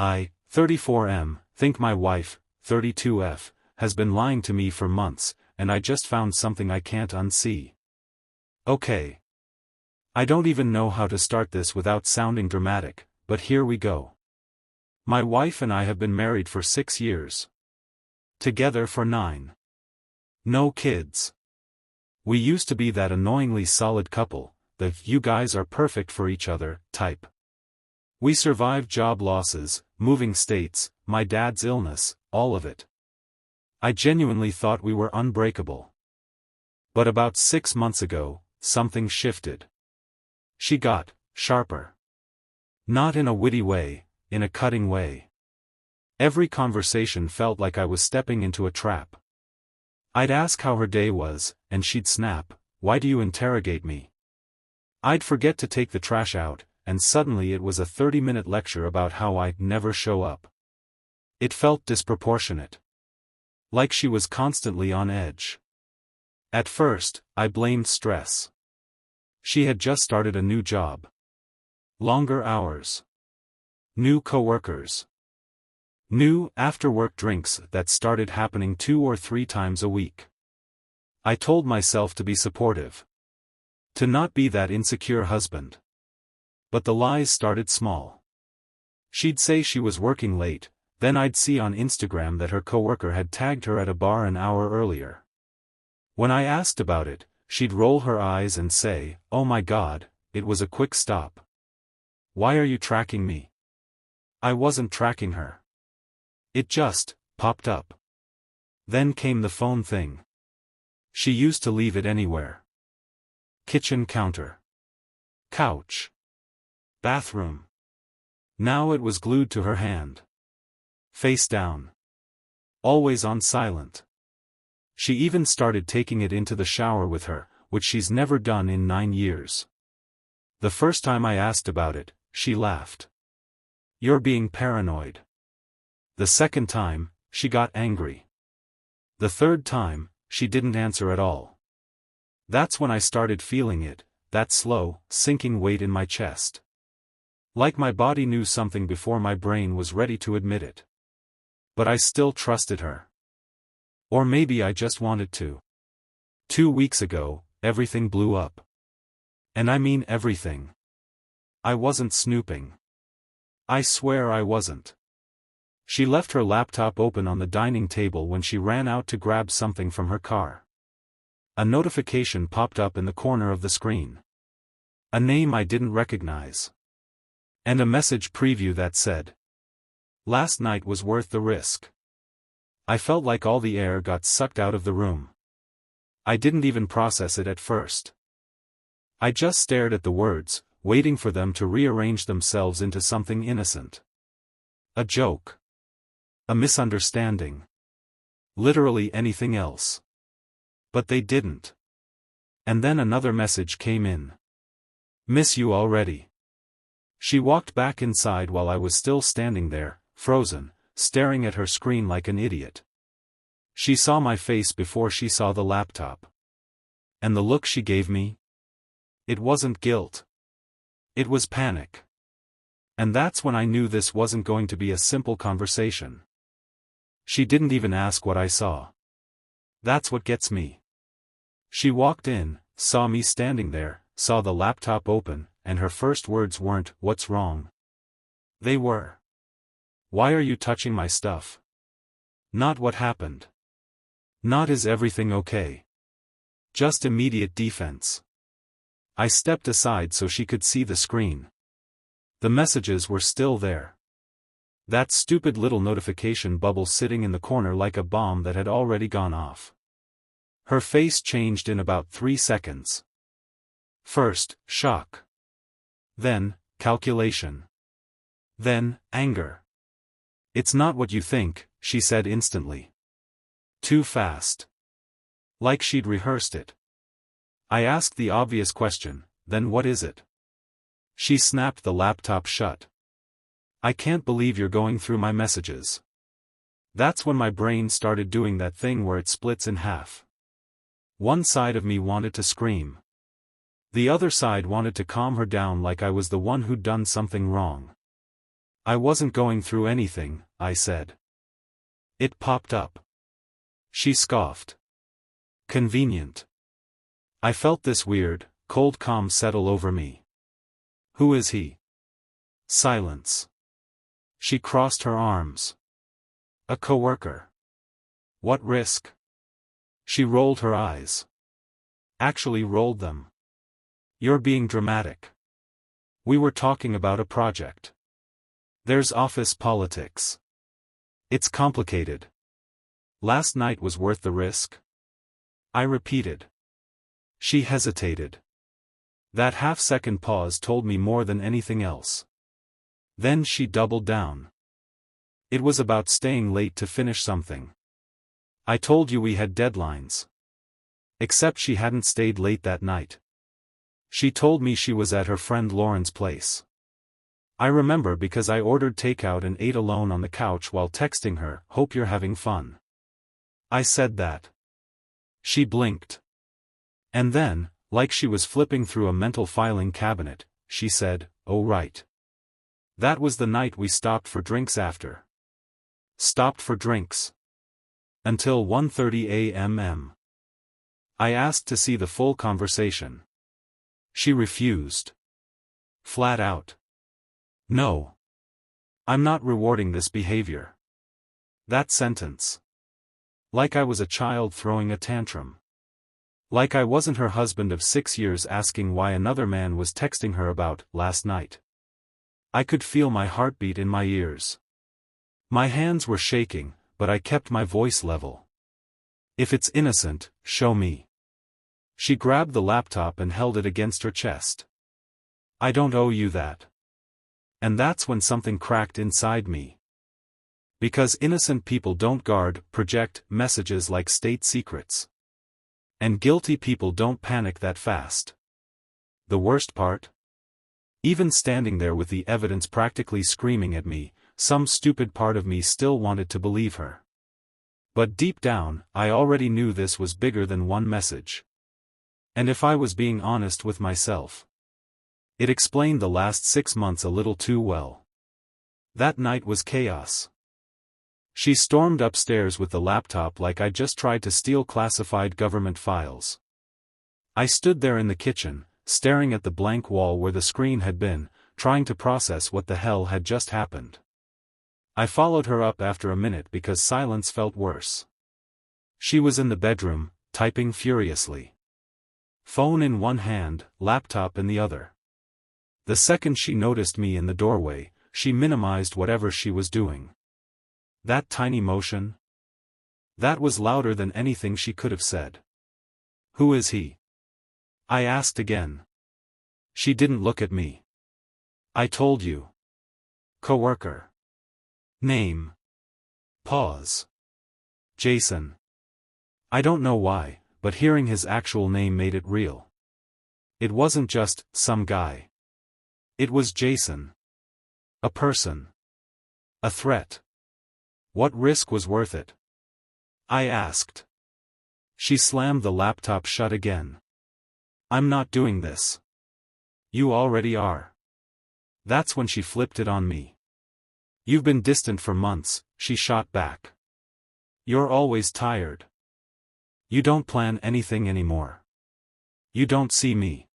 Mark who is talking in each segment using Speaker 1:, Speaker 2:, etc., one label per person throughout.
Speaker 1: I, 34M, think my wife, 32F, has been lying to me for months, and I just found something I can't unsee. Okay. I don't even know how to start this without sounding dramatic, but here we go. My wife and I have been married for 6 years. Together for 9. No kids. We used to be that annoyingly solid couple, the "you guys are perfect for each other" type. We survived job losses, moving states, my dad's illness, all of it. I genuinely thought we were unbreakable. But about 6 months ago, something shifted. She got sharper. Not in a witty way, in a cutting way. Every conversation felt like I was stepping into a trap. I'd ask how her day was, and she'd snap, "Why do you interrogate me?" I'd forget to take the trash out, and suddenly it was a 30-minute lecture about how I'd never show up. It felt disproportionate. Like she was constantly on edge. At first, I blamed stress. She had just started a new job. Longer hours. New coworkers. New after-work drinks that started happening 2 or 3 times a week. I told myself to be supportive. To not be that insecure husband. But the lies started small. She'd say she was working late, then I'd see on Instagram that her coworker had tagged her at a bar an hour earlier. When I asked about it, she'd roll her eyes and say, "Oh my God, it was a quick stop. Why are you tracking me?" I wasn't tracking her. It just popped up. Then came the phone thing. She used to leave it anywhere. Kitchen counter. Couch. Bathroom. Now it was glued to her hand. Face down. Always on silent. She even started taking it into the shower with her, which she's never done in 9 years. The first time I asked about it, she laughed. "You're being paranoid." The second time, she got angry. The third time, she didn't answer at all. That's when I started feeling it, that slow, sinking weight in my chest. Like my body knew something before my brain was ready to admit it. But I still trusted her. Or maybe I just wanted to. 2 weeks ago, everything blew up. And I mean everything. I wasn't snooping. I swear I wasn't. She left her laptop open on the dining table when she ran out to grab something from her car. A notification popped up in the corner of the screen. A name I didn't recognize. And a message preview that said, "Last night was worth the risk." I felt like all the air got sucked out of the room. I didn't even process it at first. I just stared at the words, waiting for them to rearrange themselves into something innocent. A joke. A misunderstanding. Literally anything else. But they didn't. And then another message came in. "Miss you already." She walked back inside while I was still standing there, frozen, staring at her screen like an idiot. She saw my face before she saw the laptop. And the look she gave me? It wasn't guilt. It was panic. And that's when I knew this wasn't going to be a simple conversation. She didn't even ask what I saw. That's what gets me. She walked in, saw me standing there, saw the laptop open, and her first words weren't, "What's wrong?" They were, "Why are you touching my stuff?" Not what happened. Not is everything okay. Just immediate defense. I stepped aside so she could see the screen. The messages were still there. That stupid little notification bubble sitting in the corner like a bomb that had already gone off. Her face changed in about 3 seconds. First, shock. Then, calculation. Then, anger. "It's not what you think," she said instantly. Too fast. Like she'd rehearsed it. I asked the obvious question, "Then what is it?" She snapped the laptop shut. "I can't believe you're going through my messages." That's when my brain started doing that thing where it splits in half. One side of me wanted to scream. The other side wanted to calm her down like I was the one who'd done something wrong. I wasn't going through anything, I said. It popped up. She scoffed. Convenient. I felt this weird, cold calm settle over me. Who is he? Silence. She crossed her arms. A coworker. What risk? She rolled her eyes. Actually rolled them. You're being dramatic. We were talking about a project. There's office politics. It's complicated. Last night was worth the risk? I repeated. She hesitated. That half-second pause told me more than anything else. Then she doubled down. It was about staying late to finish something. I told you we had deadlines. Except she hadn't stayed late that night. She told me she was at her friend Lauren's place. I remember because I ordered takeout and ate alone on the couch while texting her, "Hope you're having fun." I said that. She blinked. And then, like she was flipping through a mental filing cabinet, she said, "Oh right. That was the night we stopped for drinks after." Stopped for drinks. Until 1:30 a.m. I asked to see the full conversation. She refused. Flat out. No. I'm not rewarding this behavior. That sentence. Like I was a child throwing a tantrum. Like I wasn't her husband of 6 years asking why another man was texting her about last night. I could feel my heartbeat in my ears. My hands were shaking, but I kept my voice level. If it's innocent, show me. She grabbed the laptop and held it against her chest. I don't owe you that. And that's when something cracked inside me. Because innocent people don't project messages like state secrets. And guilty people don't panic that fast. The worst part? Even standing there with the evidence practically screaming at me, some stupid part of me still wanted to believe her. But deep down, I already knew this was bigger than one message. And if I was being honest with myself, it explained the last 6 months a little too well. That night was chaos. She stormed upstairs with the laptop like I just tried to steal classified government files. I stood there in the kitchen, staring at the blank wall where the screen had been, trying to process what the hell had just happened. I followed her up after a minute because silence felt worse. She was in the bedroom, typing furiously. Phone in one hand, laptop in the other. The second she noticed me in the doorway, she minimized whatever she was doing. That tiny motion? That was louder than anything she could have said. Who is he? I asked again. She didn't look at me. I told you. Coworker. Name. Pause. Jason. I don't know why, but hearing his actual name made it real. It wasn't just some guy. It was Jason. A person. A threat. What risk was worth it? I asked. She slammed the laptop shut again. I'm not doing this. You already are. That's when she flipped it on me. You've been distant for months, she shot back. You're always tired. You don't plan anything anymore. You don't see me.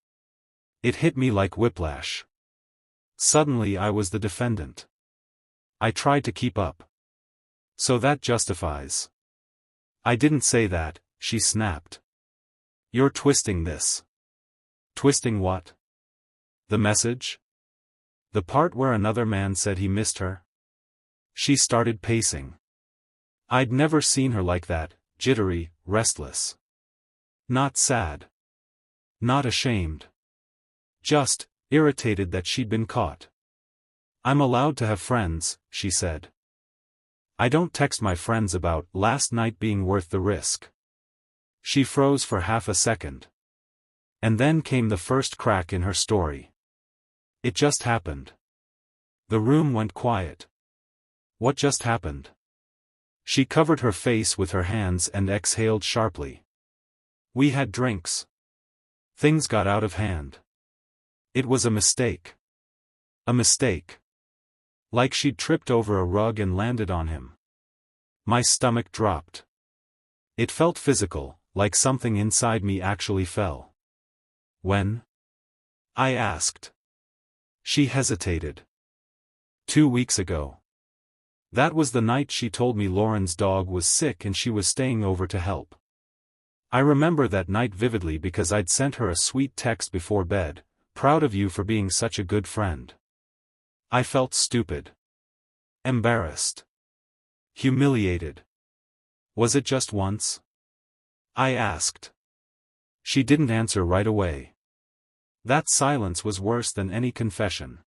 Speaker 1: It hit me like whiplash. Suddenly I was the defendant. I tried to keep up. So that justifies. I didn't say that, she snapped. You're twisting this. Twisting what? The message? The part where another man said he missed her? She started pacing. I'd never seen her like that, jittery, restless. Not sad. Not ashamed. Just irritated that she'd been caught. I'm allowed to have friends, she said. I don't text my friends about last night being worth the risk. She froze for half a second. And then came the first crack in her story. It just happened. The room went quiet. What just happened? She covered her face with her hands and exhaled sharply. We had drinks. Things got out of hand. It was a mistake. A mistake. Like she'd tripped over a rug and landed on him. My stomach dropped. It felt physical, like something inside me actually fell. When? I asked. She hesitated. 2 weeks ago. That was the night she told me Lauren's dog was sick and she was staying over to help. I remember that night vividly because I'd sent her a sweet text before bed, proud of you for being such a good friend. I felt stupid. Embarrassed. Humiliated. Was it just once? I asked. She didn't answer right away. That silence was worse than any confession.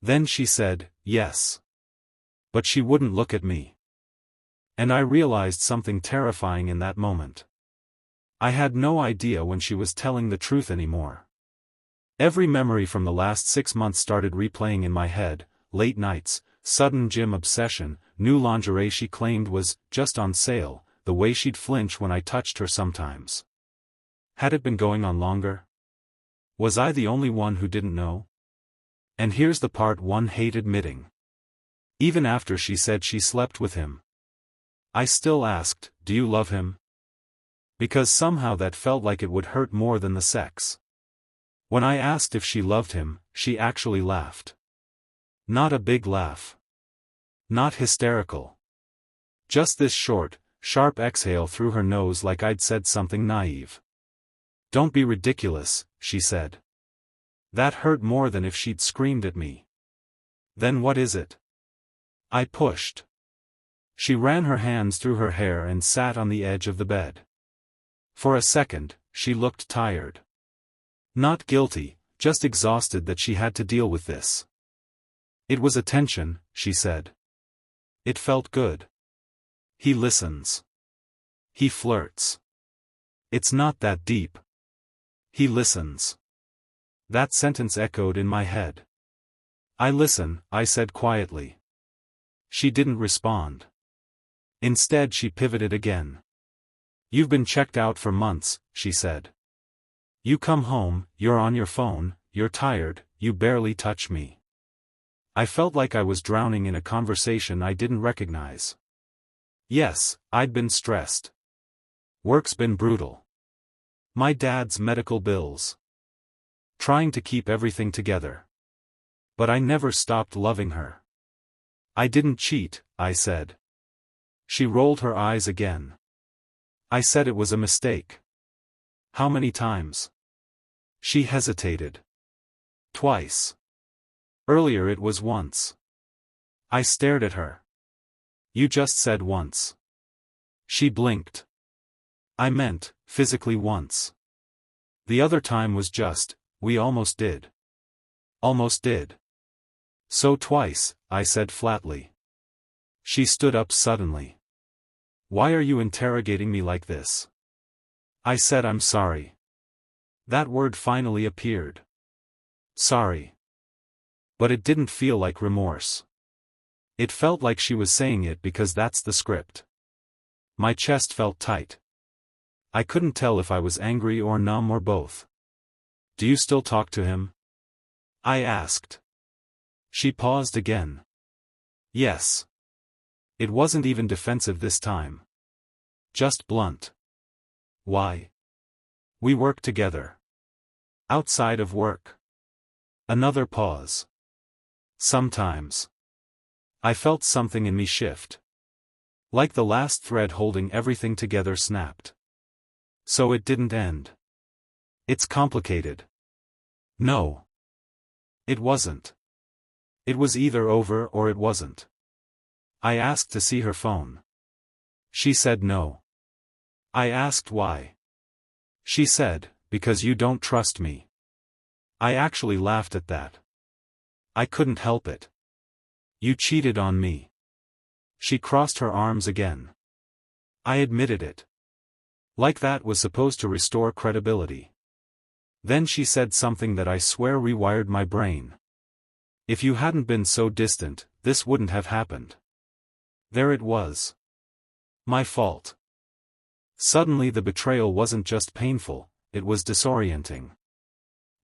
Speaker 1: Then she said, yes. But she wouldn't look at me. And I realized something terrifying in that moment. I had no idea when she was telling the truth anymore. Every memory from the last 6 months started replaying in my head: late nights, sudden gym obsession, new lingerie she claimed was just on sale, the way she'd flinch when I touched her sometimes. Had it been going on longer? Was I the only one who didn't know? And here's the part one hate admitting. Even after she said she slept with him, I still asked, do you love him? Because somehow that felt like it would hurt more than the sex. When I asked if she loved him, she actually laughed. Not a big laugh. Not hysterical. Just this short, sharp exhale through her nose like I'd said something naive. Don't be ridiculous, she said. That hurt more than if she'd screamed at me. Then what is it? I pushed. She ran her hands through her hair and sat on the edge of the bed. For a second, she looked tired. Not guilty, just exhausted that she had to deal with this. It was attention, she said. It felt good. He listens. He flirts. It's not that deep. He listens. That sentence echoed in my head. I listen, I said quietly. She didn't respond. Instead she pivoted again. You've been checked out for months, she said. You come home, you're on your phone, you're tired, you barely touch me. I felt like I was drowning in a conversation I didn't recognize. Yes, I'd been stressed. Work's been brutal. My dad's medical bills. Trying to keep everything together. But I never stopped loving her. I didn't cheat, I said. She rolled her eyes again. I said it was a mistake. How many times? She hesitated. Twice. Earlier it was once. I stared at her. You just said once. She blinked. I meant, physically once. The other time was just, we almost did. Almost did. So twice, I said flatly. She stood up suddenly. Why are you interrogating me like this? I said I'm sorry. That word finally appeared. Sorry. But it didn't feel like remorse. It felt like she was saying it because that's the script. My chest felt tight. I couldn't tell if I was angry or numb or both. Do you still talk to him? I asked. She paused again. Yes. It wasn't even defensive this time. Just blunt. Why? We work together. Outside of work. Another pause. Sometimes. I felt something in me shift. Like the last thread holding everything together snapped. So it didn't end. It's complicated. No. It wasn't. It was either over or it wasn't. I asked to see her phone. She said no. I asked why. She said, because you don't trust me. I actually laughed at that. I couldn't help it. You cheated on me. She crossed her arms again. I admitted it. Like that was supposed to restore credibility. Then she said something that I swear rewired my brain. If you hadn't been so distant, this wouldn't have happened. There it was. My fault. Suddenly the betrayal wasn't just painful, it was disorienting.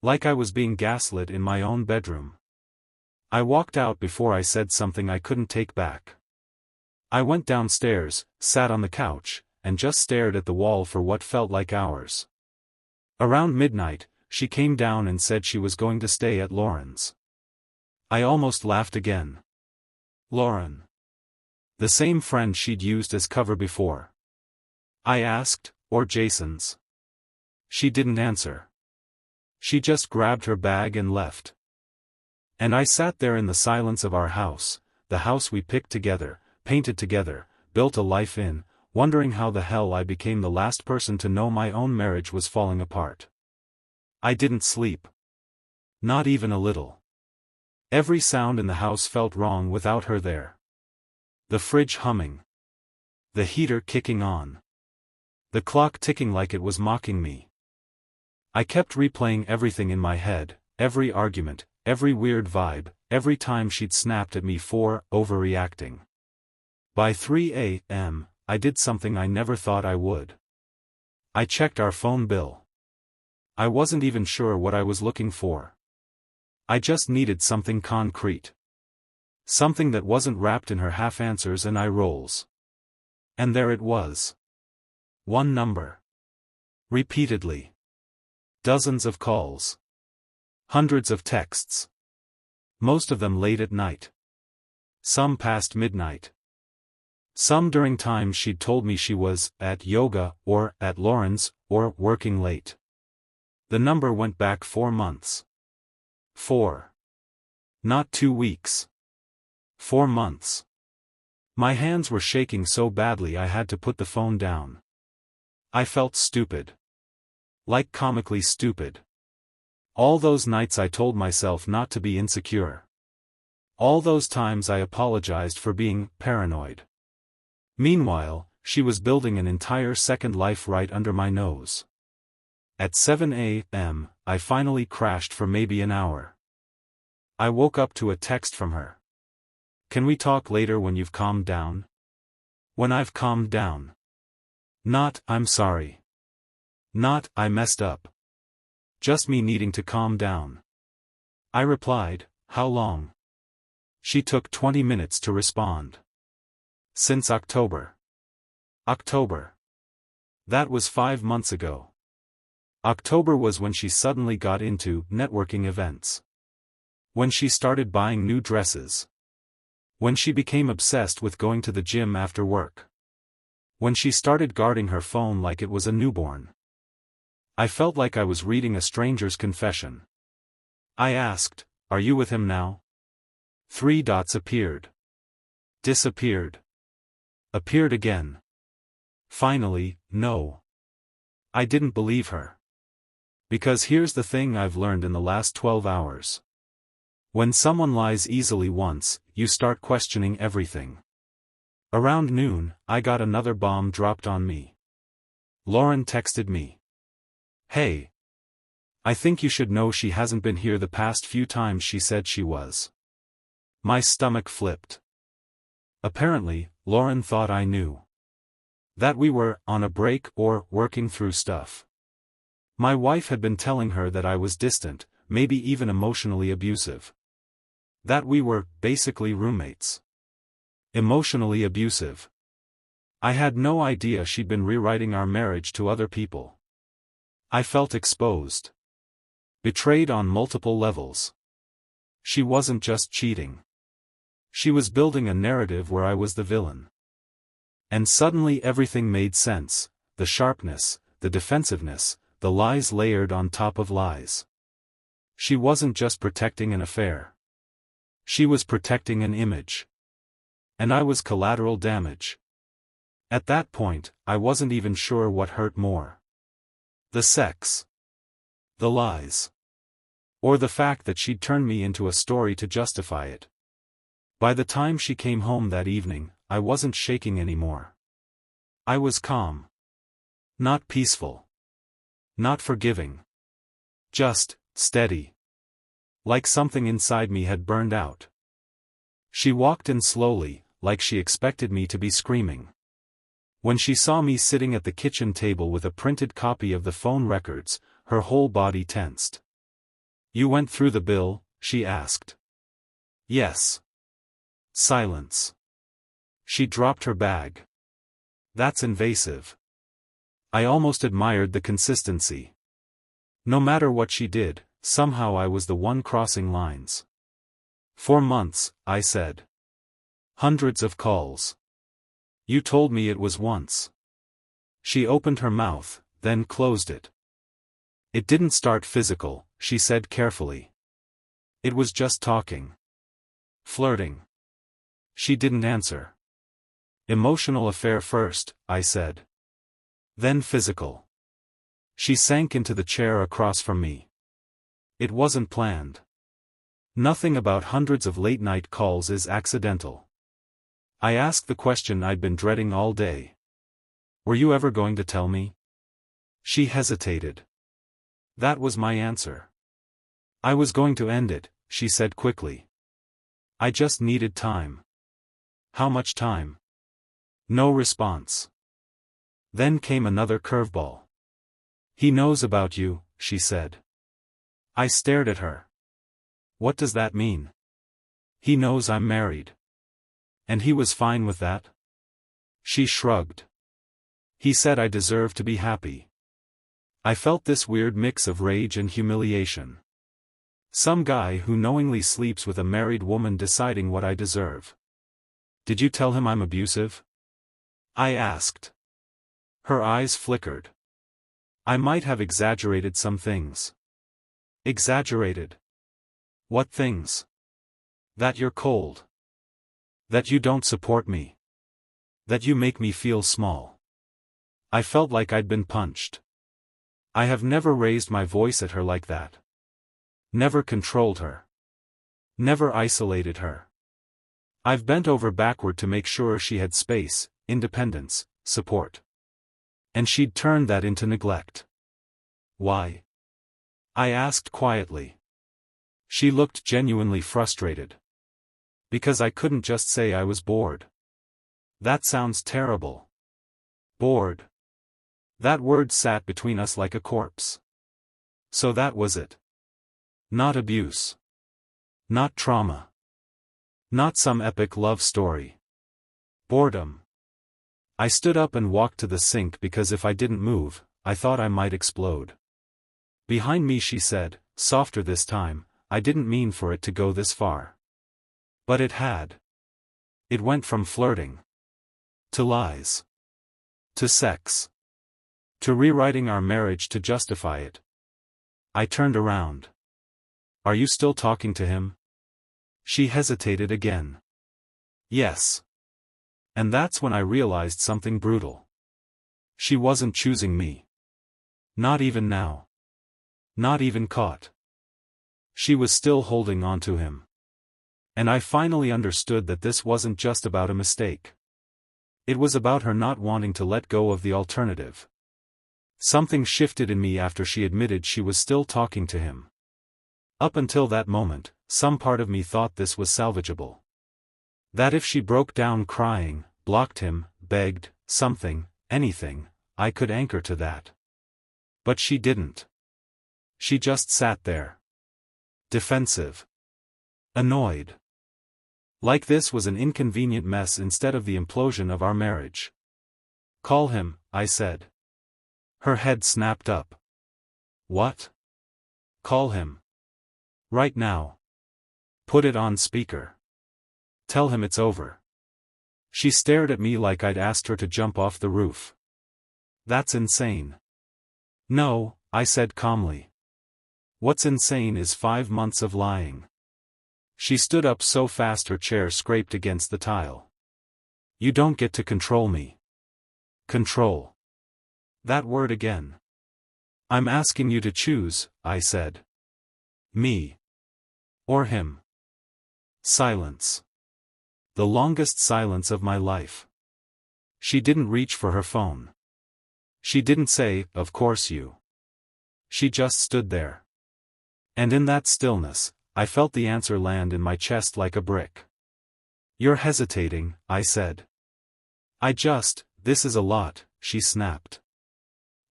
Speaker 1: Like I was being gaslit in my own bedroom. I walked out before I said something I couldn't take back. I went downstairs, sat on the couch, and just stared at the wall for what felt like hours. Around midnight, she came down and said she was going to stay at Lauren's. I almost laughed again. Lauren. The same friend she'd used as cover before. I asked, or Jason's. She didn't answer. She just grabbed her bag and left. And I sat there in the silence of our house, the house we picked together, painted together, built a life in, wondering how the hell I became the last person to know my own marriage was falling apart. I didn't sleep. Not even a little. Every sound in the house felt wrong without her there. The fridge humming. The heater kicking on. The clock ticking like it was mocking me. I kept replaying everything in my head, every argument, every weird vibe, every time she'd snapped at me for overreacting. By 3 a.m., I did something I never thought I would. I checked our phone bill. I wasn't even sure what I was looking for. I just needed something concrete. Something that wasn't wrapped in her half-answers and eye-rolls. And there it was. One number. Repeatedly. Dozens of calls. Hundreds of texts. Most of them late at night. Some past midnight. Some during times she'd told me she was at yoga, or at Lauren's, or working late. The number went back 4 months. 4. Not 2 weeks. 4 months. My hands were shaking so badly I had to put the phone down. I felt stupid. Like comically stupid. All those nights I told myself not to be insecure. All those times I apologized for being paranoid. Meanwhile, she was building an entire second life right under my nose. At 7 a.m., I finally crashed for maybe an hour. I woke up to a text from her. Can we talk later when you've calmed down? When I've calmed down. Not, I'm sorry. Not, I messed up. Just me needing to calm down. I replied, how long? She took 20 minutes to respond. Since October. October. That was 5 months ago. October was when she suddenly got into networking events. When she started buying new dresses. When she became obsessed with going to the gym after work. When she started guarding her phone like it was a newborn. I felt like I was reading a stranger's confession. I asked, are you with him now? 3 dots appeared. Disappeared. Appeared again. Finally, no. I didn't believe her. Because here's the thing I've learned in the last 12 hours. When someone lies easily once, you start questioning everything. Around noon, I got another bomb dropped on me. Lauren texted me. Hey. I think you should know she hasn't been here the past few times she said she was. My stomach flipped. Apparently, Lauren thought I knew. That we were on a break or working through stuff. My wife had been telling her that I was distant, maybe even emotionally abusive. That we were, basically roommates. Emotionally abusive. I had no idea she'd been rewriting our marriage to other people. I felt exposed. Betrayed on multiple levels. She wasn't just cheating. She was building a narrative where I was the villain. And suddenly everything made sense, the sharpness, the defensiveness, the lies layered on top of lies. She wasn't just protecting an affair. She was protecting an image. And I was collateral damage. At that point, I wasn't even sure what hurt more. The sex. The lies. Or the fact that she'd turned me into a story to justify it. By the time she came home that evening, I wasn't shaking anymore. I was calm. Not peaceful. Not forgiving. Just, steady. Like something inside me had burned out. She walked in slowly, like she expected me to be screaming. When she saw me sitting at the kitchen table with a printed copy of the phone records, her whole body tensed. You went through the bill, she asked. Yes. Silence. She dropped her bag. That's invasive. I almost admired the consistency. No matter what she did, somehow I was the one crossing lines. 4 months, I said. Hundreds of calls. You told me it was once. She opened her mouth, then closed it. It didn't start physical, she said carefully. It was just talking. Flirting. She didn't answer. Emotional affair first, I said. Then physical. She sank into the chair across from me. It wasn't planned. Nothing about hundreds of late-night calls is accidental. I asked the question I'd been dreading all day. Were you ever going to tell me? She hesitated. That was my answer. I was going to end it, she said quickly. I just needed time. How much time? No response. Then came another curveball. He knows about you, she said. I stared at her. What does that mean? He knows I'm married. And he was fine with that? She shrugged. He said I deserve to be happy. I felt this weird mix of rage and humiliation. Some guy who knowingly sleeps with a married woman deciding what I deserve. Did you tell him I'm abusive? I asked. Her eyes flickered. I might have exaggerated some things. Exaggerated? What things? That you're cold. That you don't support me. That you make me feel small. I felt like I'd been punched. I have never raised my voice at her like that. Never controlled her. Never isolated her. I've bent over backward to make sure she had space, independence, support. And she'd turned that into neglect. Why? I asked quietly. She looked genuinely frustrated. Because I couldn't just say I was bored. That sounds terrible. Bored. That word sat between us like a corpse. So that was it. Not abuse. Not trauma. Not some epic love story. Boredom. I stood up and walked to the sink because if I didn't move, I thought I might explode. Behind me she said, softer this time, I didn't mean for it to go this far. But it had. It went from flirting. To lies. To sex. To rewriting our marriage to justify it. I turned around. Are you still talking to him? She hesitated again. Yes. And that's when I realized something brutal. She wasn't choosing me. Not even now. Not even caught. She was still holding on to him. And I finally understood that this wasn't just about a mistake. It was about her not wanting to let go of the alternative. Something shifted in me after she admitted she was still talking to him. Up until that moment, some part of me thought this was salvageable. That if she broke down crying, blocked him, begged, something, anything, I could anchor to that. But she didn't. She just sat there. Defensive. Annoyed. Like this was an inconvenient mess instead of the implosion of our marriage. Call him, I said. Her head snapped up. What? Call him. Right now. Put it on speaker. Tell him it's over. She stared at me like I'd asked her to jump off the roof. That's insane. No, I said calmly. What's insane is 5 months of lying. She stood up so fast her chair scraped against the tile. You don't get to control me. Control. That word again. I'm asking you to choose, I said. Me. Or him. Silence. The longest silence of my life. She didn't reach for her phone. She didn't say, of course you. She just stood there. And in that stillness, I felt the answer land in my chest like a brick. You're hesitating, I said. This is a lot, she snapped.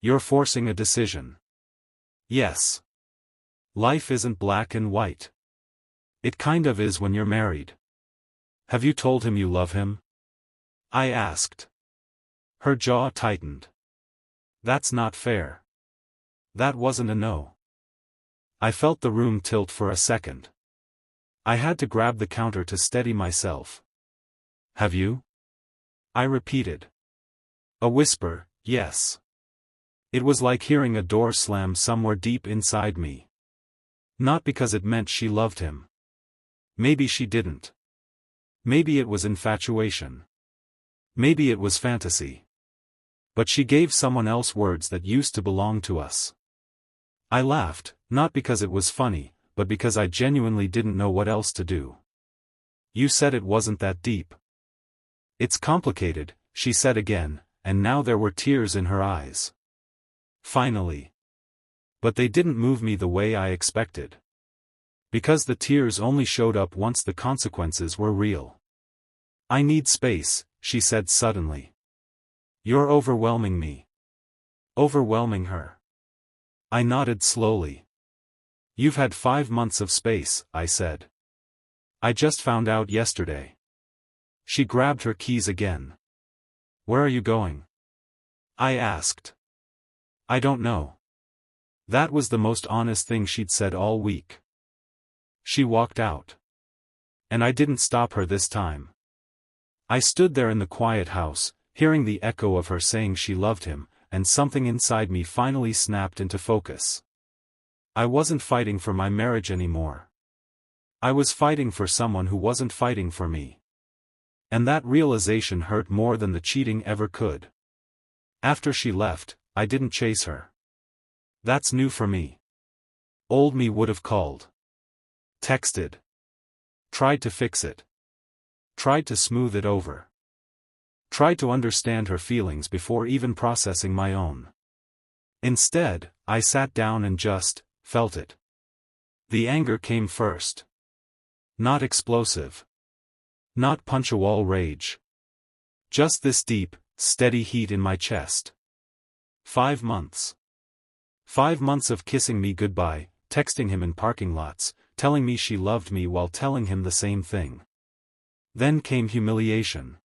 Speaker 1: You're forcing a decision. Yes. Life isn't black and white. It kind of is when you're married. Have you told him you love him? I asked. Her jaw tightened. That's not fair. That wasn't a no. I felt the room tilt for a second. I had to grab the counter to steady myself. Have you? I repeated. A whisper, yes. It was like hearing a door slam somewhere deep inside me. Not because it meant she loved him. Maybe she didn't. Maybe it was infatuation. Maybe it was fantasy. But she gave someone else words that used to belong to us. I laughed, not because it was funny, but because I genuinely didn't know what else to do. You said it wasn't that deep. It's complicated, she said again, and now there were tears in her eyes. Finally. But they didn't move me the way I expected. Because the tears only showed up once the consequences were real. I need space, she said suddenly. You're overwhelming me. Overwhelming her. I nodded slowly. You've had 5 months of space, I said. I just found out yesterday. She grabbed her keys again. Where are you going? I asked. I don't know. That was the most honest thing she'd said all week. She walked out. And I didn't stop her this time. I stood there in the quiet house, hearing the echo of her saying she loved him, and something inside me finally snapped into focus. I wasn't fighting for my marriage anymore. I was fighting for someone who wasn't fighting for me. And that realization hurt more than the cheating ever could. After she left, I didn't chase her. That's new for me. Old me would have called. Texted. Tried to fix it. Tried to smooth it over. Tried to understand her feelings before even processing my own. Instead, I sat down and just felt it. The anger came first. Not explosive. Not punch-a-wall rage. Just this deep, steady heat in my chest. 5 months. 5 months of kissing me goodbye, texting him in parking lots, telling me she loved me while telling him the same thing. Then came humiliation.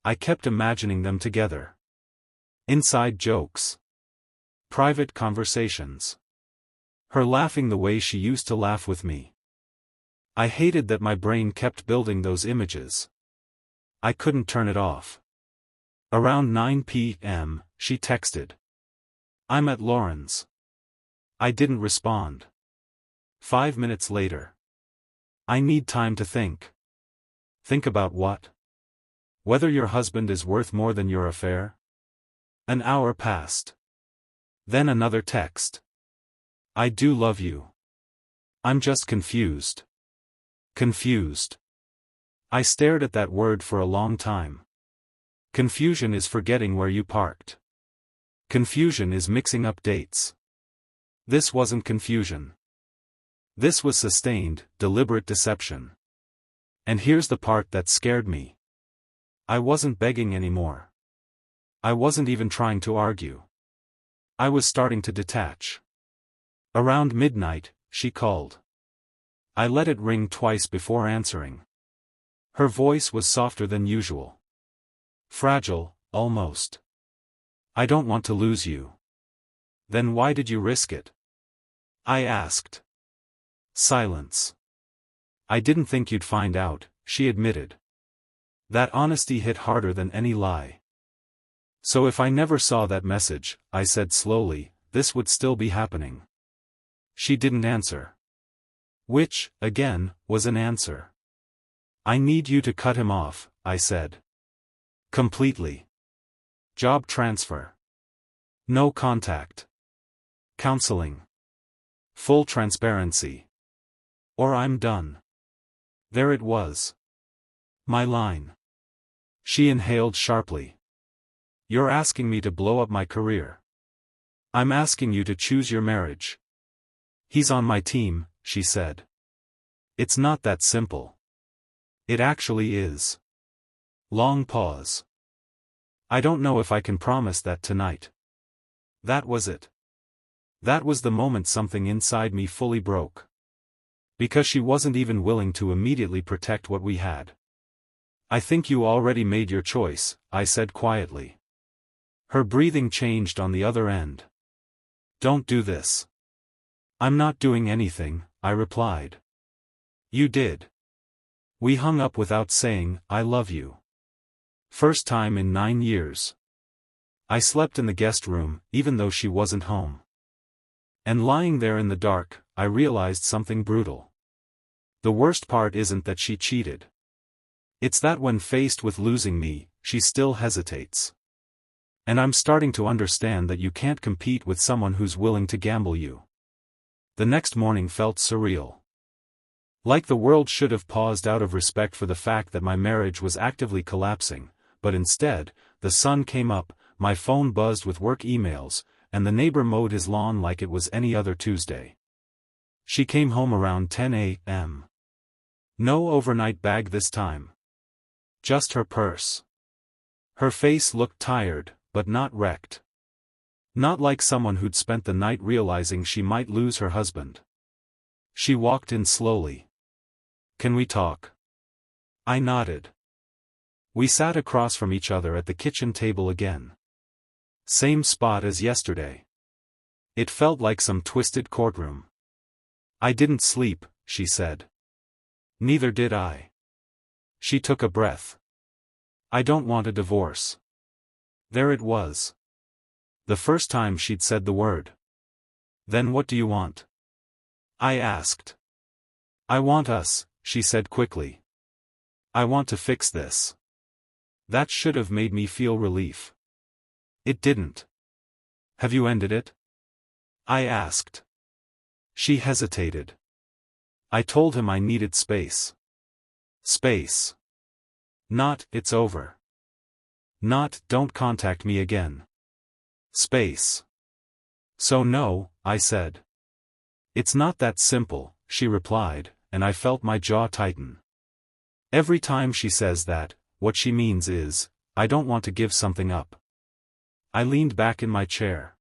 Speaker 1: I kept imagining them together. Inside jokes. Private conversations. Her laughing the way she used to laugh with me. I hated that my brain kept building those images. I couldn't turn it off. Around 9 p.m., she texted. I'm at Lauren's. I didn't respond. 5 minutes later. I need time to think. Think about what? Whether your husband is worth more than your affair? An hour passed. Then another text. I do love you. I'm just confused. Confused. I stared at that word for a long time. Confusion is forgetting where you parked. Confusion is mixing up dates. This wasn't confusion. This was sustained, deliberate deception. And here's the part that scared me. I wasn't begging anymore. I wasn't even trying to argue. I was starting to detach. Around midnight, she called. I let it ring twice before answering. Her voice was softer than usual. Fragile, almost. I don't want to lose you. Then why did you risk it? I asked. Silence. I didn't think you'd find out, she admitted. That honesty hit harder than any lie. So if I never saw that message, I said slowly, this would still be happening. She didn't answer. Which, again, was an answer. I need you to cut him off, I said. Completely. Job transfer. No contact. Counseling. Full transparency. Or I'm done. There it was. My line. She inhaled sharply. You're asking me to blow up my career. I'm asking you to choose your marriage. He's on my team, she said. It's not that simple. It actually is. Long pause. I don't know if I can promise that tonight. That was it. That was the moment something inside me fully broke. Because she wasn't even willing to immediately protect what we had. I think you already made your choice, I said quietly. Her breathing changed on the other end. Don't do this. I'm not doing anything, I replied. You did. We hung up without saying, I love you. First time in 9 years. I slept in the guest room, even though she wasn't home. And lying there in the dark, I realized something brutal. The worst part isn't that she cheated. It's that when faced with losing me, she still hesitates. And I'm starting to understand that you can't compete with someone who's willing to gamble you. The next morning felt surreal. Like the world should have paused out of respect for the fact that my marriage was actively collapsing, but instead, the sun came up, my phone buzzed with work emails, and the neighbor mowed his lawn like it was any other Tuesday. She came home around 10 a.m. No overnight bag this time. Just her purse. Her face looked tired, but not wrecked. Not like someone who'd spent the night realizing she might lose her husband. She walked in slowly. Can we talk? I nodded. We sat across from each other at the kitchen table again. Same spot as yesterday. It felt like some twisted courtroom. I didn't sleep, she said. Neither did I. She took a breath. I don't want a divorce. There it was. The first time she'd said the word. Then what do you want? I asked. I want us, she said quickly. I want to fix this. That should have made me feel relief. It didn't. Have you ended it? I asked. She hesitated. I told him I needed space. Space. Not, it's over. Not, don't contact me again. Space. So no, I said. It's not that simple, she replied, and I felt my jaw tighten. Every time she says that, what she means is, I don't want to give something up. I leaned back in my chair.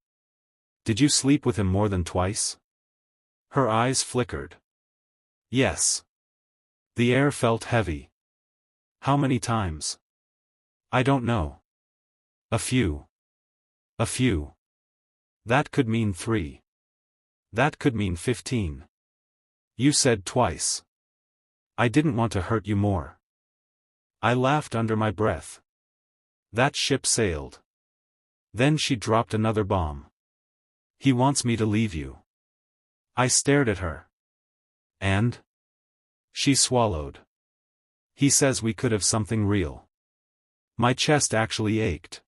Speaker 1: Did you sleep with him more than twice? Her eyes flickered. Yes. The air felt heavy. How many times? I don't know. A few. A few. That could mean 3. That could mean 15. You said twice. I didn't want to hurt you more. I laughed under my breath. That ship sailed. Then she dropped another bomb. He wants me to leave you. I stared at her. And? She swallowed. He says we could have something real. My chest actually ached.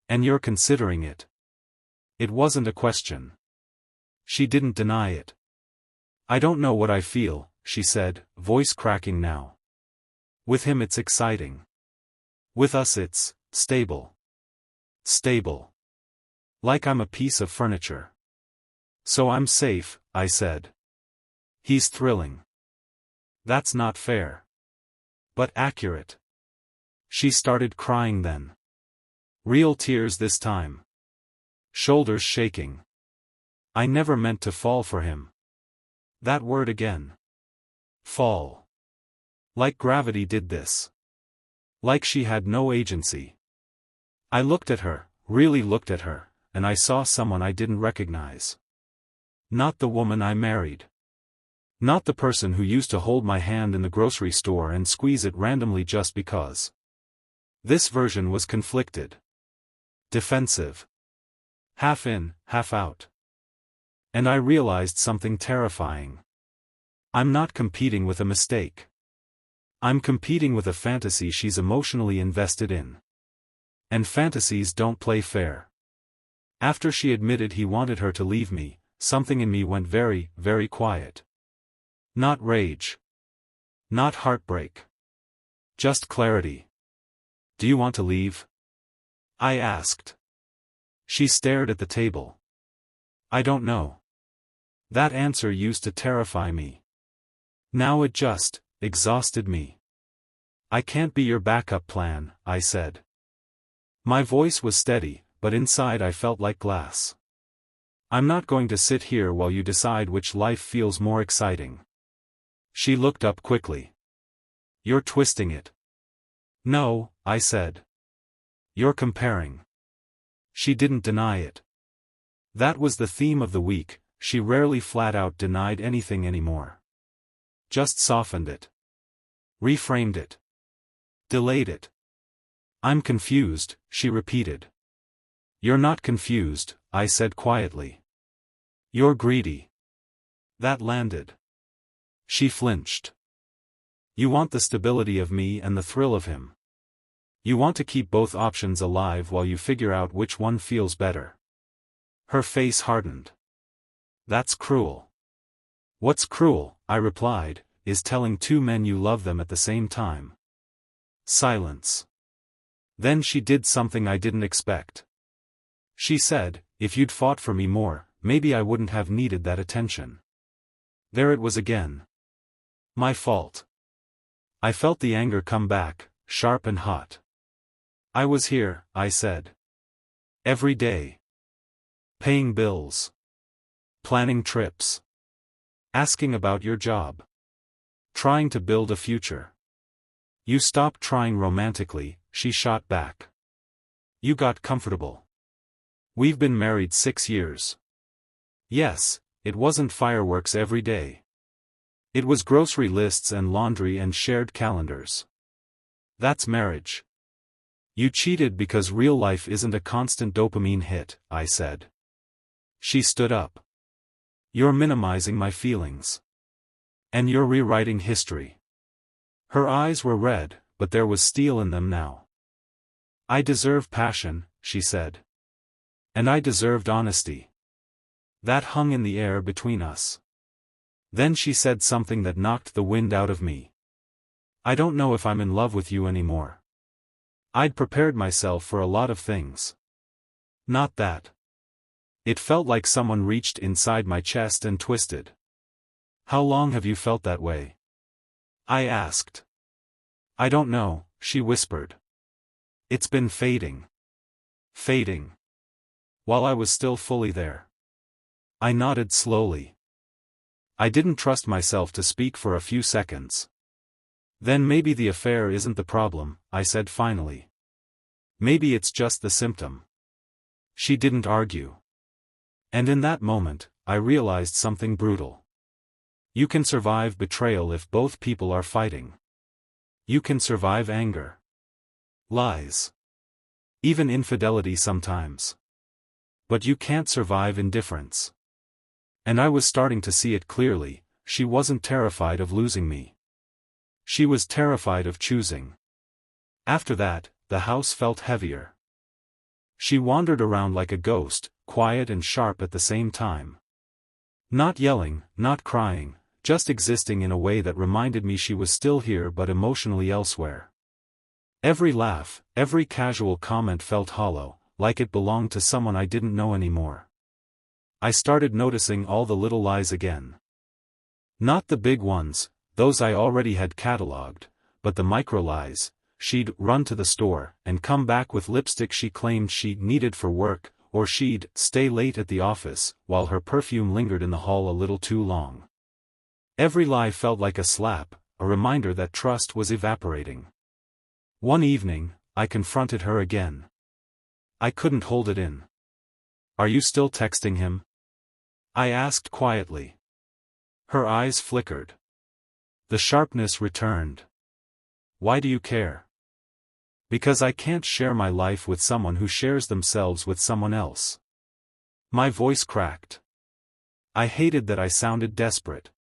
Speaker 1: And you're considering it. It wasn't a question. She didn't deny it. I don't know what I feel, she said, voice cracking now. With him it's exciting. With us it's stable. Stable. Like I'm a piece of furniture. So I'm safe, I said. He's thrilling. That's not fair. But accurate. She started crying then. Real tears this time. Shoulders shaking. I never meant to fall for him. That word again. Fall. Like gravity did this. Like she had no agency. I looked at her, really looked at her, and I saw someone I didn't recognize. Not the woman I married. Not the person who used to hold my hand in the grocery store and squeeze it randomly just because. This version was conflicted. Defensive. Half in, half out. And I realized something terrifying. I'm not competing with a mistake. I'm competing with a fantasy she's emotionally invested in. And fantasies don't play fair. After she admitted he wanted her to leave me, something in me went very, very quiet. Not rage. Not heartbreak. Just clarity. Do you want to leave? I asked. She stared at the table. I don't know. That answer used to terrify me. Now it just exhausted me. I can't be your backup plan, I said. My voice was steady, but inside I felt like glass. I'm not going to sit here while you decide which life feels more exciting. She looked up quickly. You're twisting it. No, I said. You're comparing. She didn't deny it. That was the theme of the week. She rarely flat out denied anything anymore. Just softened it. Reframed it. Delayed it. I'm confused, she repeated. You're not confused, I said quietly. You're greedy. That landed. She flinched. You want the stability of me and the thrill of him. You want to keep both options alive while you figure out which one feels better. Her face hardened. That's cruel. What's cruel, I replied, is telling two men you love them at the same time. Silence. Then she did something I didn't expect. She said, if you'd fought for me more, maybe I wouldn't have needed that attention. There it was again. My fault. I felt the anger come back, sharp and hot. I was here, I said. Every day. Paying bills. Planning trips. Asking about your job. Trying to build a future. You stopped trying romantically, she shot back. You got comfortable. We've been married 6 years. Yes, it wasn't fireworks every day. It was grocery lists and laundry and shared calendars. That's marriage. You cheated because real life isn't a constant dopamine hit, I said. She stood up. You're minimizing my feelings. And you're rewriting history. Her eyes were red, but there was steel in them now. I deserve passion, she said. And I deserved honesty. That hung in the air between us. Then she said something that knocked the wind out of me. I don't know if I'm in love with you anymore. I'd prepared myself for a lot of things. Not that. It felt like someone reached inside my chest and twisted. How long have you felt that way? I asked. I don't know, she whispered. It's been fading. Fading. While I was still fully there. I nodded slowly. I didn't trust myself to speak for a few seconds. Then maybe the affair isn't the problem, I said finally. Maybe it's just the symptom. She didn't argue. And in that moment, I realized something brutal. You can survive betrayal if both people are fighting. You can survive anger. Lies. Even infidelity sometimes. But you can't survive indifference. And I was starting to see it clearly. She wasn't terrified of losing me. She was terrified of choosing. After that, the house felt heavier. She wandered around like a ghost, quiet and sharp at the same time. Not yelling, not crying, just existing in a way that reminded me she was still here but emotionally elsewhere. Every laugh, every casual comment felt hollow, like it belonged to someone I didn't know anymore. I started noticing all the little lies again. Not the big ones, those I already had catalogued, but the micro lies. She'd run to the store and come back with lipstick she claimed she needed for work, or she'd stay late at the office while her perfume lingered in the hall a little too long. Every lie felt like a slap, a reminder that trust was evaporating. One evening, I confronted her again. I couldn't hold it in. Are you still texting him? I asked quietly. Her eyes flickered. The sharpness returned. Why do you care? Because I can't share my life with someone who shares themselves with someone else. My voice cracked. I hated that I sounded desperate.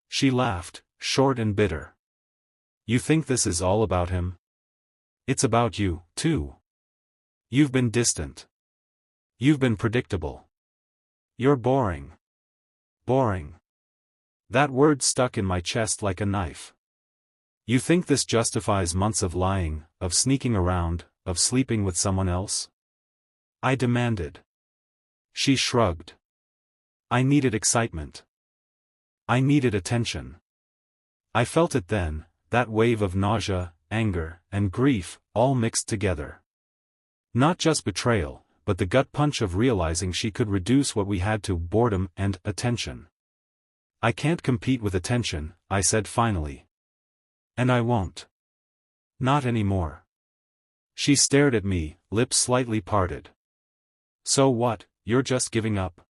Speaker 1: She laughed, short and bitter. You think this is all about him? It's about you, too. You've been distant. You've been predictable. You're boring. Boring. That word stuck in my chest like a knife. You think this justifies months of lying, of sneaking around, of sleeping with someone else? I demanded. She shrugged. I needed excitement. I needed attention. I felt it then, that wave of nausea, anger, and grief, all mixed together. Not just betrayal, but the gut punch of realizing she could reduce what we had to boredom and attention. I can't compete with attention, I said finally. And I won't. Not anymore. She stared at me, lips slightly parted. So what, you're just giving up?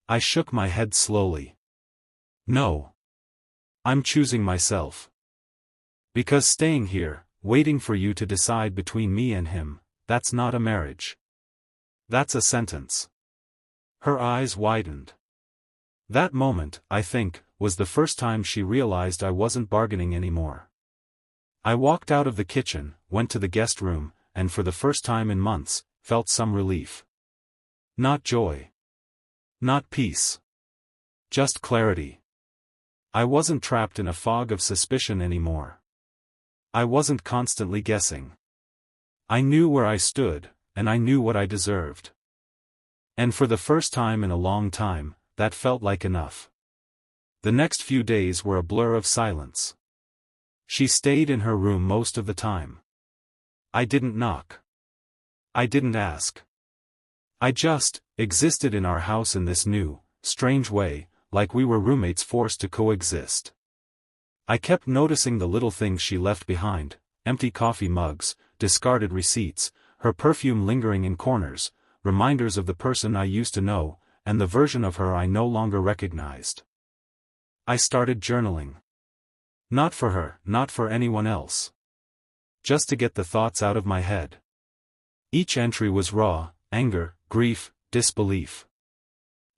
Speaker 1: I shook my head slowly. No. I'm choosing myself. Because staying here, waiting for you to decide between me and him, that's not a marriage. That's a sentence. Her eyes widened. That moment, I think, was the first time she realized I wasn't bargaining anymore. I walked out of the kitchen, went to the guest room, and for the first time in months, felt some relief. Not joy. Not peace. Just clarity. I wasn't trapped in a fog of suspicion anymore. I wasn't constantly guessing. I knew where I stood, and I knew what I deserved. And for the first time in a long time, that felt like enough. The next few days were a blur of silence. She stayed in her room most of the time. I didn't knock. I didn't ask. I just existed in our house in this new, strange way, like we were roommates forced to coexist. I kept noticing the little things she left behind, empty coffee mugs, discarded receipts, her perfume lingering in corners, reminders of the person I used to know, and the version of her I no longer recognized. I started journaling. Not for her, not for anyone else. Just to get the thoughts out of my head. Each entry was raw, anger, grief, disbelief.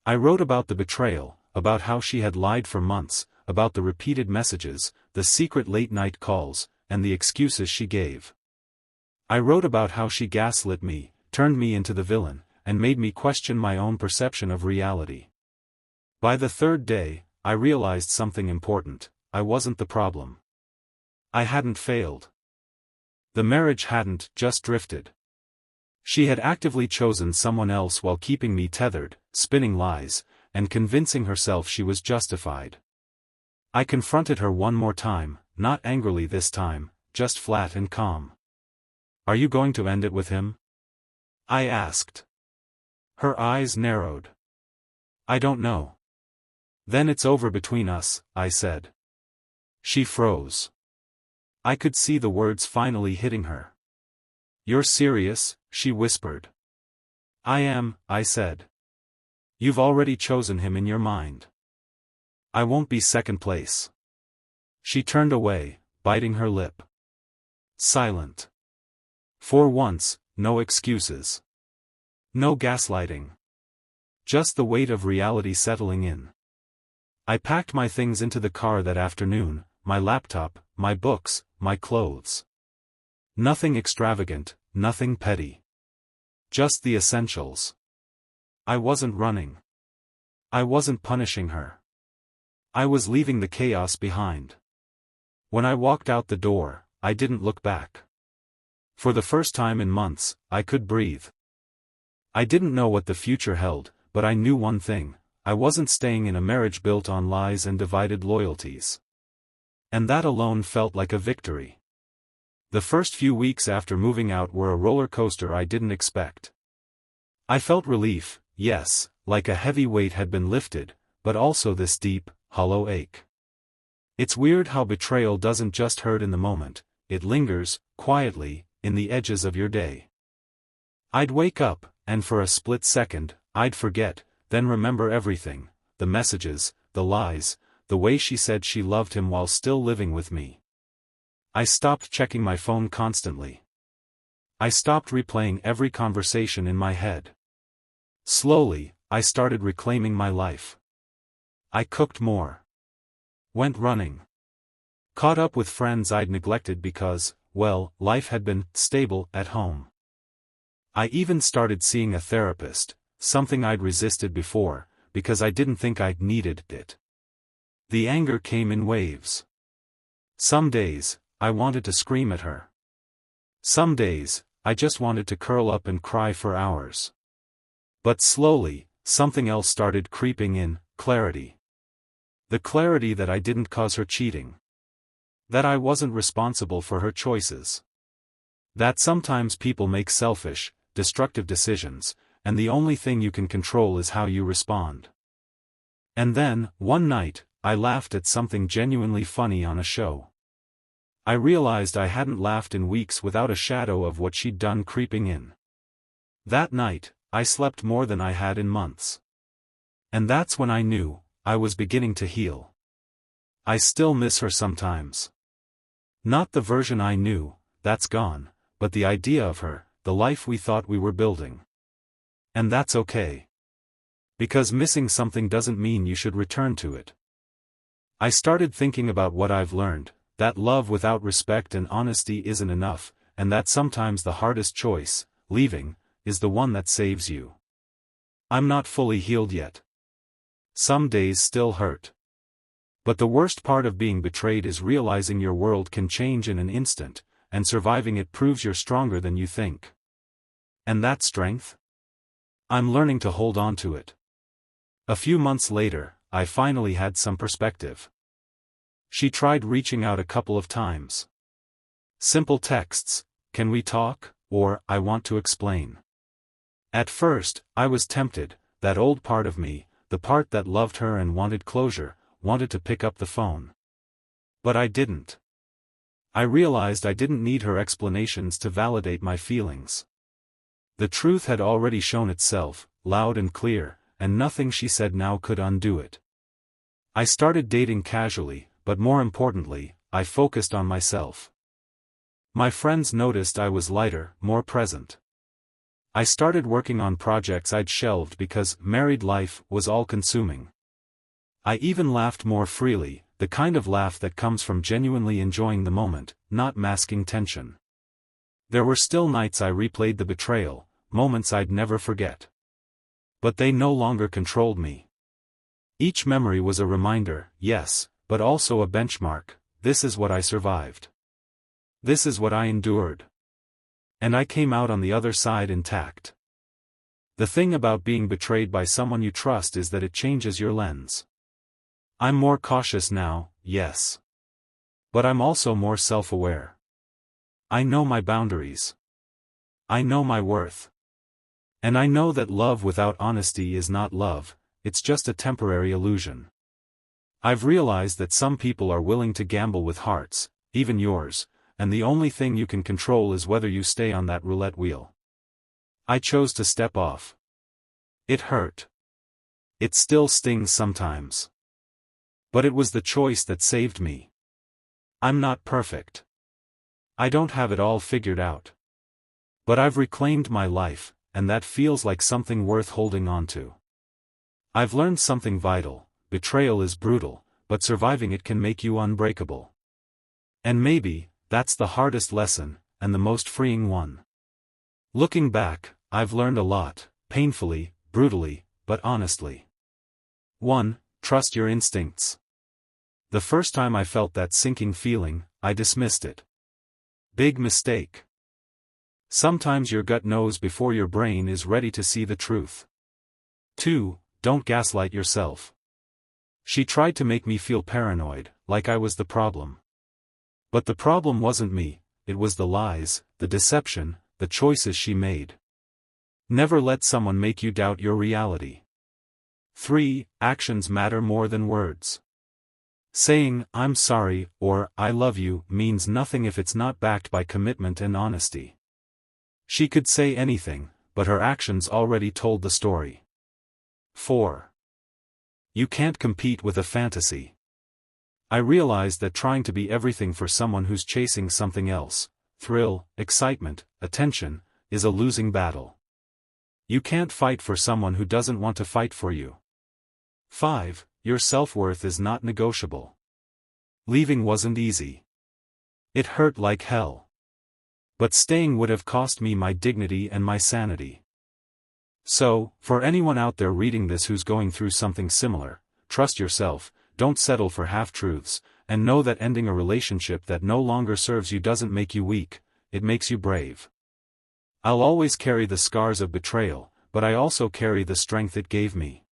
Speaker 1: I wrote about the betrayal, about how she had lied for months, about the repeated messages, the secret late-night calls, and the excuses she gave. I wrote about how she gaslit me, turned me into the villain, and made me question my own perception of reality. By the third day, I realized something important: I wasn't the problem. I hadn't failed. The marriage hadn't just drifted. She had actively chosen someone else while keeping me tethered, spinning lies, and convincing herself she was justified. I confronted her one more time, not angrily this time, just flat and calm. Are you going to end it with him? I asked. Her eyes narrowed. I don't know. Then it's over between us, I said. She froze. I could see the words finally hitting her. You're serious? She whispered. I am, I said. You've already chosen him in your mind. I won't be second place. She turned away, biting her lip. Silent. For once, no excuses. No gaslighting. Just the weight of reality settling in. I packed my things into the car that afternoon, my laptop, my books, my clothes. Nothing extravagant, nothing petty. Just the essentials. I wasn't running. I wasn't punishing her. I was leaving the chaos behind. When I walked out the door, I didn't look back. For the first time in months, I could breathe. I didn't know what the future held, but I knew one thing: I wasn't staying in a marriage built on lies and divided loyalties. And that alone felt like a victory. The first few weeks after moving out were a roller coaster I didn't expect. I felt relief, yes, like a heavy weight had been lifted, but also this deep, hollow ache. It's weird how betrayal doesn't just hurt in the moment, it lingers, quietly, in the edges of your day. I'd wake up, and for a split second, I'd forget, then remember everything: the messages, the lies, the way she said she loved him while still living with me. I stopped checking my phone constantly. I stopped replaying every conversation in my head. Slowly, I started reclaiming my life. I cooked more. Went running. Caught up with friends I'd neglected because, well, life had been stable at home. I even started seeing a therapist, something I'd resisted before, because I didn't think I needed it. The anger came in waves. Some days, I wanted to scream at her. Some days, I just wanted to curl up and cry for hours. But slowly, something else started creeping in: clarity. The clarity that I didn't cause her cheating. That I wasn't responsible for her choices. That sometimes people make selfish, destructive decisions, and the only thing you can control is how you respond. And then, one night, I laughed at something genuinely funny on a show. I realized I hadn't laughed in weeks without a shadow of what she'd done creeping in. That night, I slept more than I had in months. And that's when I knew, I was beginning to heal. I still miss her sometimes. Not the version I knew, that's gone, but the idea of her, the life we thought we were building. And that's okay. Because missing something doesn't mean you should return to it. I started thinking about what I've learned, that love without respect and honesty isn't enough, and that sometimes the hardest choice, leaving, is the one that saves you. I'm not fully healed yet. Some days still hurt. But the worst part of being betrayed is realizing your world can change in an instant, and surviving it proves you're stronger than you think. And that strength? I'm learning to hold on to it. A few months later, I finally had some perspective. She tried reaching out a couple of times. Simple texts, "Can we talk?" or "I want to explain." At first, I was tempted, that old part of me, the part that loved her and wanted closure, wanted to pick up the phone. But I didn't. I realized I didn't need her explanations to validate my feelings. The truth had already shown itself, loud and clear, and nothing she said now could undo it. I started dating casually, but more importantly, I focused on myself. My friends noticed I was lighter, more present. I started working on projects I'd shelved because married life was all-consuming. I even laughed more freely, the kind of laugh that comes from genuinely enjoying the moment, not masking tension. There were still nights I replayed the betrayal, moments I'd never forget. But they no longer controlled me. Each memory was a reminder, yes, but also a benchmark. This is what I survived. This is what I endured. And I came out on the other side intact. The thing about being betrayed by someone you trust is that it changes your lens. I'm more cautious now, yes. But I'm also more self-aware. I know my boundaries. I know my worth. And I know that love without honesty is not love, it's just a temporary illusion. I've realized that some people are willing to gamble with hearts, even yours, and the only thing you can control is whether you stay on that roulette wheel. I chose to step off. It hurt. It still stings sometimes. But it was the choice that saved me. I'm not perfect. I don't have it all figured out. But I've reclaimed my life, and that feels like something worth holding on to. I've learned something vital. Betrayal is brutal, but surviving it can make you unbreakable. And maybe, that's the hardest lesson, and the most freeing one. Looking back, I've learned a lot, painfully, brutally, but honestly. 1. Trust your instincts. The first time I felt that sinking feeling, I dismissed it. Big mistake. Sometimes your gut knows before your brain is ready to see the truth. 2. Don't gaslight yourself. She tried to make me feel paranoid, like I was the problem. But the problem wasn't me, it was the lies, the deception, the choices she made. Never let someone make you doubt your reality. 3. Actions matter more than words. Saying, "I'm sorry," or "I love you," means nothing if it's not backed by commitment and honesty. She could say anything, but her actions already told the story. 4. You can't compete with a fantasy. I realized that trying to be everything for someone who's chasing something else, thrill, excitement, attention, is a losing battle. You can't fight for someone who doesn't want to fight for you. 5. Your self-worth is not negotiable. Leaving wasn't easy. It hurt like hell. But staying would have cost me my dignity and my sanity. So, for anyone out there reading this who's going through something similar, trust yourself, don't settle for half-truths, and know that ending a relationship that no longer serves you doesn't make you weak, it makes you brave. I'll always carry the scars of betrayal, but I also carry the strength it gave me.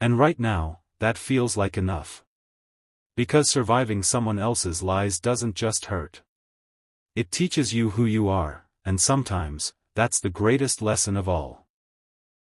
Speaker 1: And right now, that feels like enough. Because surviving someone else's lies doesn't just hurt. It teaches you who you are, and sometimes, that's the greatest lesson of all.